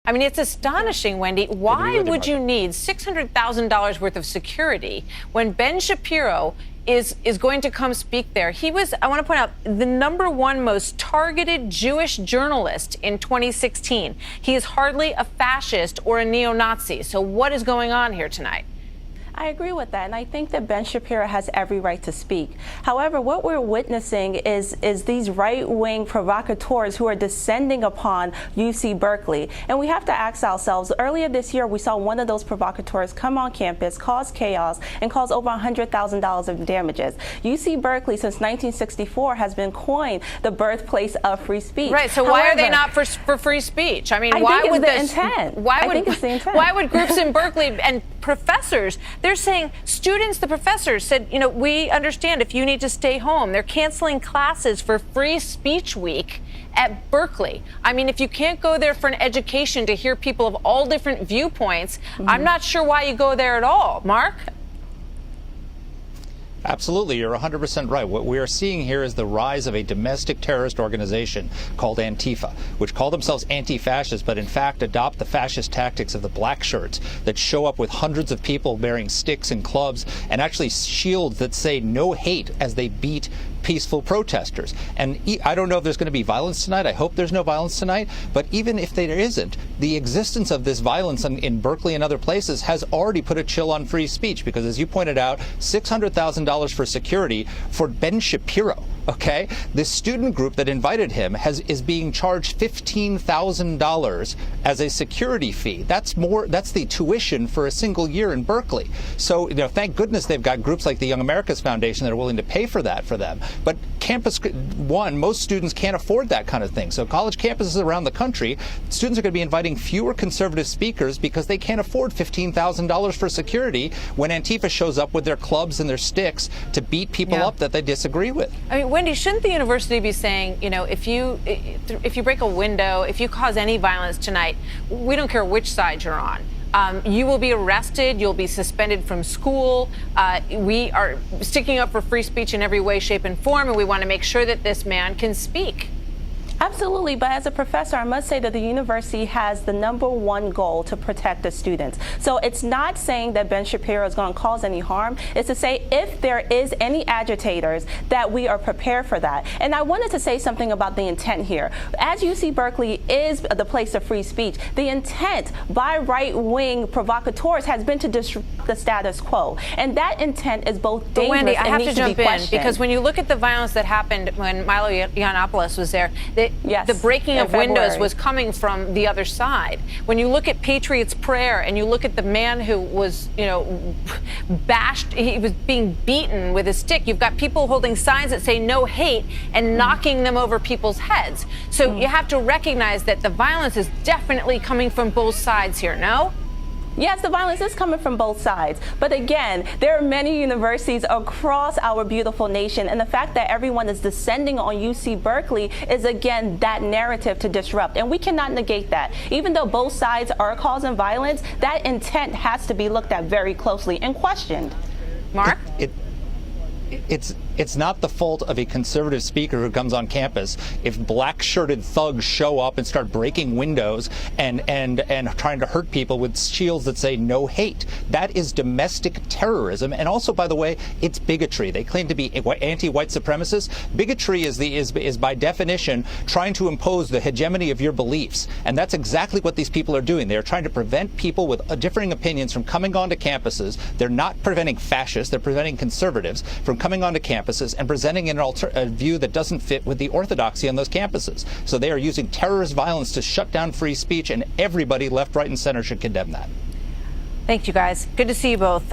I mean, it's astonishing, Wendy. Why would you need $600,000 worth of security when Ben Shapiro is going to come speak there? He was, I want to point out, the #1 most targeted Jewish journalist in 2016. He is hardly a fascist or a neo-Nazi. So what is going on here tonight? I agree with that, and I think that Ben Shapiro has every right to speak. However, what we're witnessing is these right-wing provocateurs who are descending upon UC Berkeley. And we have to ask ourselves, earlier this year we saw one of those provocateurs come on campus, cause chaos, and cause over $100,000 of damages. UC Berkeley, since 1964, has been coined the birthplace of free speech. Right, so why are they not for free speech? I mean, why would the intent? I think it's the intent. Why would groups in Berkeley and professors, they're saying, students, the professors said, you know, we understand if you need to stay home. They're canceling classes for Free Speech Week at Berkeley. I mean, if you can't go there for an education to hear people of all different viewpoints, I'm not sure why you go there at all. Marc? Absolutely. You're 100% right. What we are seeing here is the rise of a domestic terrorist organization called Antifa, which call themselves anti-fascist, but in fact adopt the fascist tactics of the black shirts that show up with hundreds of people bearing sticks and clubs and actually shields that say no hate as they beat peaceful protesters. And I don't know if there's going to be violence tonight. I hope there's no violence tonight. But even if there isn't, the existence of this violence in Berkeley and other places has already put a chill on free speech, because, as you pointed out, $600,000 for security for Ben Shapiro. OK, this student group that invited him is being charged $15,000 as a security fee. That's the tuition for a single year in Berkeley. So, you know, thank goodness they've got groups like the Young America's Foundation that are willing to pay for that for them. But most students can't afford that kind of thing. So college campuses around the country, students are going to be inviting fewer conservative speakers because they can't afford $15,000 for security when Antifa shows up with their clubs and their sticks to beat people up that they disagree with. I mean, Wendy, shouldn't the university be saying, you know, if you break a window, if you cause any violence tonight, we don't care which side you're on. You will be arrested. You'll be suspended from school. We are sticking up for free speech in every way, shape, and form, and we want to make sure that this man can speak. Absolutely, but as a professor, I must say that the university has the #1 goal to protect the students. So it's not saying that Ben Shapiro is going to cause any harm. It's to say if there is any agitators, that we are prepared for that. And I wanted to say something about the intent here. As UC Berkeley is the place of free speech, the intent by right-wing provocateurs has been to disrupt the status quo. And that intent is both dangerous Wendy, I have and to needs to be jump in, questioned. because when you look at the violence that happened when Milo Yiannopoulos was there, the breaking of windows was coming from the other side. When you look at Patriot's Prayer and you look at the man who was, you know, bashed, he was being beaten with a stick. You've got people holding signs that say no hate and knocking them over people's heads. So you have to recognize that the violence is definitely coming from both sides here, no? Yes, the violence is coming from both sides. But again, there are many universities across our beautiful nation, and the fact that everyone is descending on UC Berkeley is, again, that narrative to disrupt. And we cannot negate that. Even though both sides are causing violence, that intent has to be looked at very closely and questioned. Marc? It's not the fault of a conservative speaker who comes on campus if black-shirted thugs show up and start breaking windows and trying to hurt people with shields that say no hate. That is domestic terrorism. And also, by the way, it's bigotry. They claim to be anti-white supremacists. Bigotry is by definition trying to impose the hegemony of your beliefs. And that's exactly what these people are doing. They're trying to prevent people with differing opinions from coming onto campuses. They're not preventing fascists. They're preventing conservatives from coming onto campuses and presenting a view that doesn't fit with the orthodoxy on those campuses. So they are using terrorist violence to shut down free speech, and everybody, left, right, and center, should condemn that. Thank you, guys. Good to see you both.